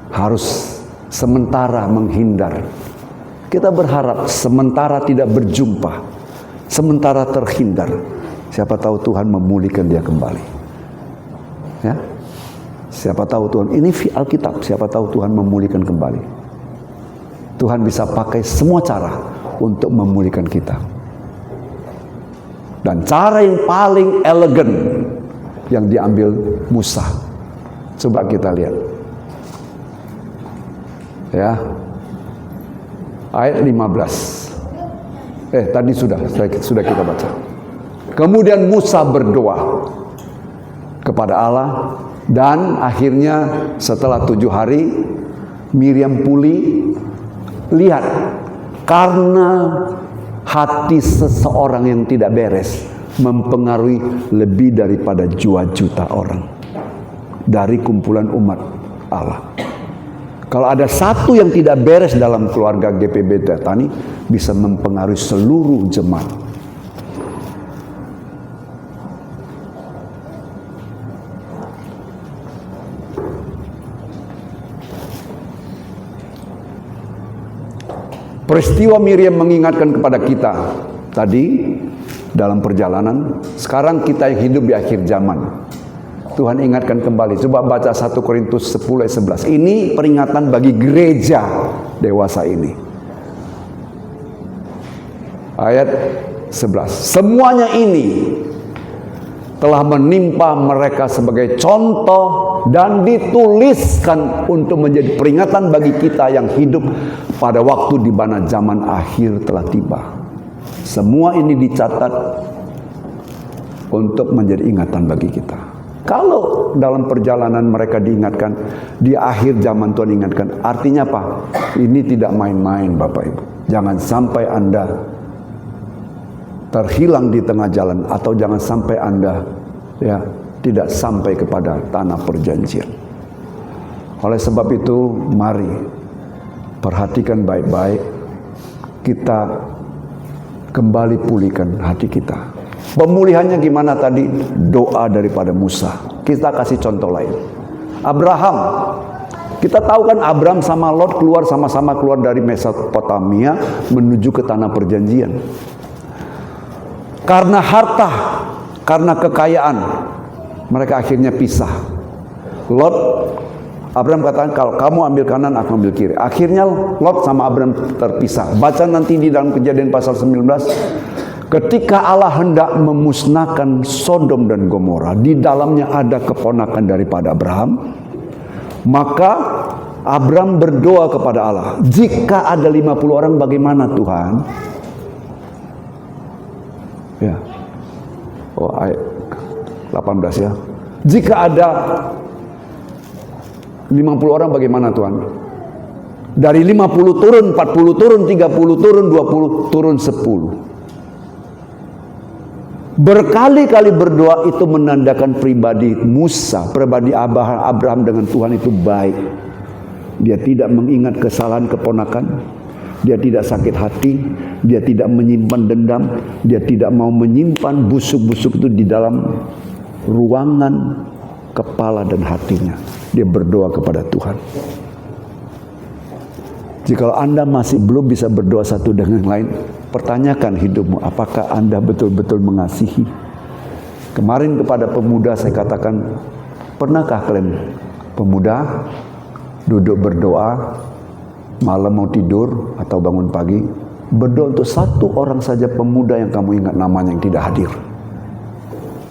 harus sementara menghindar. Kita berharap sementara tidak berjumpa, sementara terhindar. Siapa tahu Tuhan memulihkan dia kembali. Ya, siapa tahu Tuhan, ini Alkitab, siapa tahu Tuhan memulihkan kembali. Tuhan bisa pakai semua cara untuk memulihkan kita. Dan cara yang paling elegan yang diambil Musa. Coba kita lihat. Ya. Ayat 15. Tadi sudah kita baca. Kemudian Musa berdoa kepada Allah, dan akhirnya setelah 7 hari Miriam pulih. Lihat, karena hati seseorang yang tidak beres mempengaruhi lebih daripada 2 juta orang dari kumpulan umat Allah. Kalau ada satu yang tidak beres dalam keluarga GPB Tani, bisa mempengaruhi seluruh jemaat. Peristiwa Miriam mengingatkan kepada kita tadi dalam perjalanan. Sekarang kita yang hidup di akhir zaman, Tuhan ingatkan kembali. Coba baca 1 Korintus 10 ayat 11. Ini peringatan bagi gereja dewasa ini. Ayat 11. Semuanya ini telah menimpa mereka sebagai contoh dan dituliskan untuk menjadi peringatan bagi kita yang hidup pada waktu di mana zaman akhir telah tiba. Semua ini dicatat untuk menjadi ingatan bagi kita. Kalau dalam perjalanan mereka diingatkan, di akhir zaman Tuhan ingatkan, artinya apa? Ini tidak main-main Bapak Ibu. Jangan sampai Anda terhilang di tengah jalan, atau jangan sampai Anda tidak sampai kepada tanah perjanjian. Oleh sebab itu, mari perhatikan baik-baik, kita kembali pulihkan hati kita. Pemulihannya gimana tadi? Doa daripada Musa. Kita kasih contoh lain. Abraham. Kita tahu kan Abraham sama Lot sama-sama keluar dari Mesopotamia menuju ke tanah perjanjian. Karena harta, karena kekayaan, mereka akhirnya pisah. Abraham katakan, kalau kamu ambil kanan, aku ambil kiri. Akhirnya Lot sama Abraham terpisah. Baca nanti di dalam Kejadian pasal 19. Ketika Allah hendak memusnahkan Sodom dan Gomora, di dalamnya ada keponakan daripada Abraham. Maka Abraham berdoa kepada Allah, jika ada 50 orang bagaimana Tuhan? Ya. Ayat 18 ya. Jika ada 50 orang bagaimana Tuhan? Dari 50 turun, 40 turun, 30 turun, 20 turun, 10. Berkali-kali berdoa itu menandakan pribadi Musa, pribadi Abraham dengan Tuhan itu baik. Dia tidak mengingat kesalahan keponakan. Dia tidak sakit hati, dia tidak menyimpan dendam, dia tidak mau menyimpan busuk-busuk itu di dalam ruangan kepala dan hatinya. Dia berdoa kepada Tuhan. Jika Anda masih belum bisa berdoa satu dengan yang lain, pertanyakan hidupmu, apakah Anda betul-betul mengasihi? Kemarin kepada pemuda saya katakan, pernahkah kalian pemuda duduk berdoa, malam mau tidur atau bangun pagi, berdoa untuk satu orang saja pemuda yang kamu ingat namanya yang tidak hadir.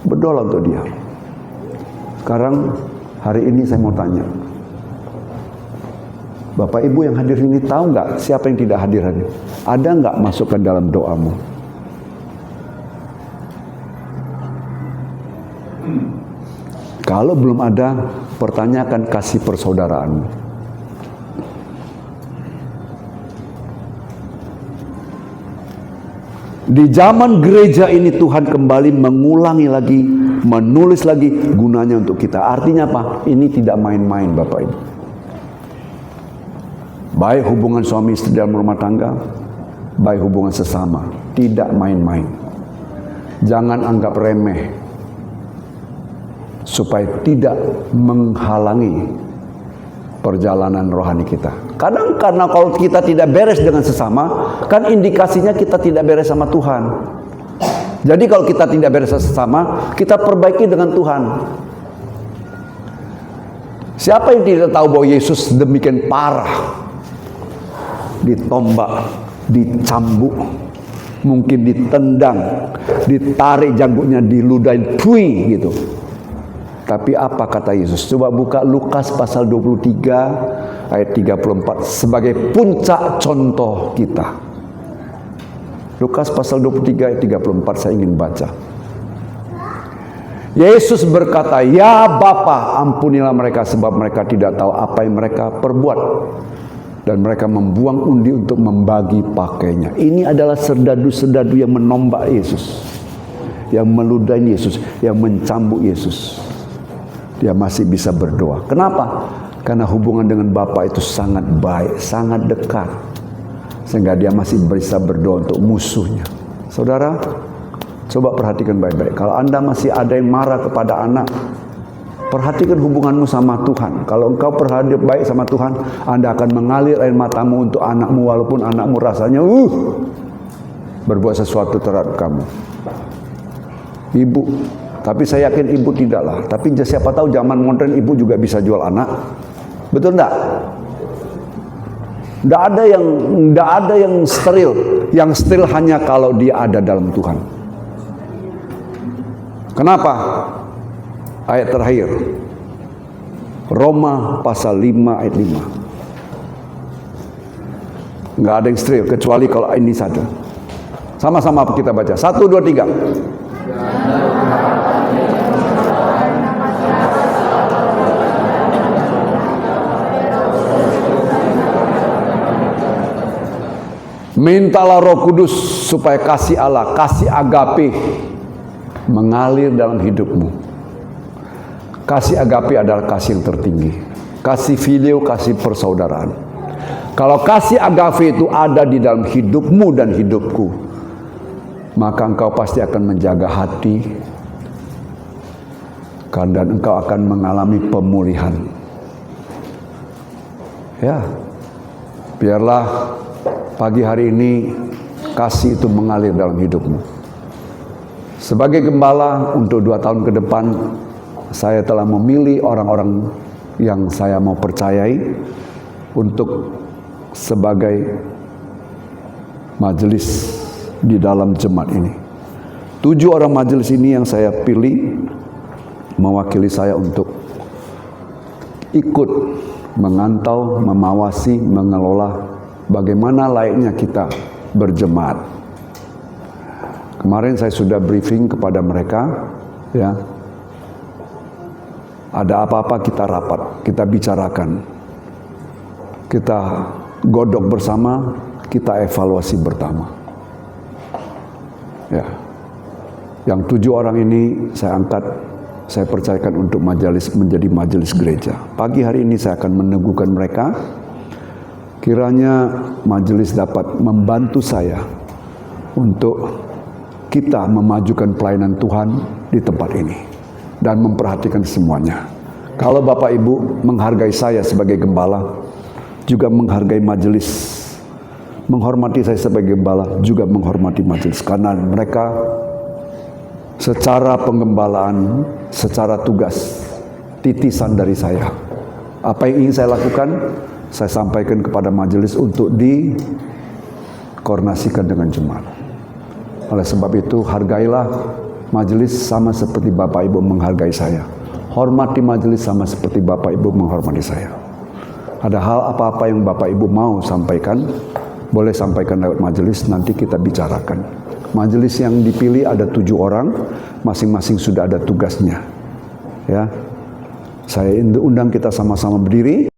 Berdoa untuk dia. Sekarang hari ini saya mau tanya, Bapak Ibu yang hadir ini tahu nggak siapa yang tidak hadir hari ini? Ada nggak masukkan dalam doamu? Kalau belum ada, pertanyakan kasih persaudaraanmu. Di zaman gereja ini Tuhan kembali mengulangi lagi, menulis lagi, gunanya untuk kita. Artinya apa? Ini tidak main-main Bapak Ibu. Baik hubungan suami istri dalam rumah tangga, baik hubungan sesama, tidak main-main. Jangan anggap remeh, supaya tidak menghalangi perjalanan rohani kita. Kadang karena kalau kita tidak beres dengan sesama, kan indikasinya kita tidak beres sama Tuhan. Jadi kalau kita tidak beres sesama, kita perbaiki dengan Tuhan. Siapa yang tidak tahu bahwa Yesus demikian parah, ditombak, dicambuk, mungkin ditendang, ditarik janggutnya, diludahin, pui gitu. Tapi apa kata Yesus? Coba buka Lukas pasal 23 ayat 34 sebagai puncak contoh kita. Lukas pasal 23 ayat 34 saya ingin baca. Yesus berkata, "Ya Bapa, ampunilah mereka sebab mereka tidak tahu apa yang mereka perbuat." Dan mereka membuang undi untuk membagi pakainya. Ini adalah serdadu-serdadu yang menombak Yesus, yang meludahi Yesus, yang mencambuk Yesus. Dia masih bisa berdoa. Kenapa? Karena hubungan dengan Bapa itu sangat baik, sangat dekat. Sehingga dia masih bisa berdoa untuk musuhnya. Saudara, coba perhatikan baik-baik. Kalau Anda masih ada yang marah kepada anak, perhatikan hubunganmu sama Tuhan. Kalau engkau berhadap baik sama Tuhan, Anda akan mengalir air matamu untuk anakmu, walaupun anakmu rasanya berbuat sesuatu terhadap kamu. Ibu, tapi saya yakin ibu tidaklah. Tapi siapa tahu zaman modern ibu juga bisa jual anak. Betul enggak? Enggak ada yang steril. Yang steril hanya kalau dia ada dalam Tuhan. Kenapa? Ayat terakhir, Roma pasal 5 ayat 5. Enggak ada yang steril kecuali kalau ini saja. Sama-sama kita baca. 1, 2, 3. Mintalah Roh Kudus supaya kasih Allah, kasih agape mengalir dalam hidupmu. Kasih agape adalah kasih yang tertinggi. Kasih filio, kasih persaudaraan. Kalau kasih agape itu ada di dalam hidupmu dan hidupku, maka engkau pasti akan menjaga hati, dan engkau akan mengalami pemulihan. Ya, biarlah pagi hari ini kasih itu mengalir dalam hidupmu. Sebagai gembala untuk 2 tahun ke depan, saya telah memilih orang-orang yang saya mau percayai untuk sebagai majelis di dalam jemaat ini. 7 orang majelis ini yang saya pilih mewakili saya untuk ikut mengantau, memawasi, mengelola bagaimana layaknya kita berjemaat. Kemarin saya sudah briefing kepada mereka, ya. Ada apa-apa kita rapat, kita bicarakan, kita godok bersama, kita evaluasi bersama. Ya, yang 7 orang ini saya angkat, saya percayakan untuk majelis, menjadi majelis gereja. Pagi hari ini saya akan meneguhkan mereka. Kiranya majelis dapat membantu saya untuk kita memajukan pelayanan Tuhan di tempat ini dan memperhatikan semuanya. Kalau Bapak Ibu menghargai saya sebagai gembala, juga menghargai majelis, menghormati saya sebagai gembala, juga menghormati majelis, karena mereka secara penggembalaan, secara tugas, titisan dari saya. Apa yang ingin saya lakukan, saya sampaikan kepada majelis untuk dikoordinasikan dengan jemaat. Oleh sebab itu, hargailah majelis sama seperti Bapak Ibu menghargai saya. Hormati majelis sama seperti Bapak Ibu menghormati saya. Ada hal apa-apa yang Bapak Ibu mau sampaikan, boleh sampaikan lewat majelis, nanti kita bicarakan. Majelis yang dipilih ada 7 orang, masing-masing sudah ada tugasnya. Ya, saya undang kita sama-sama berdiri.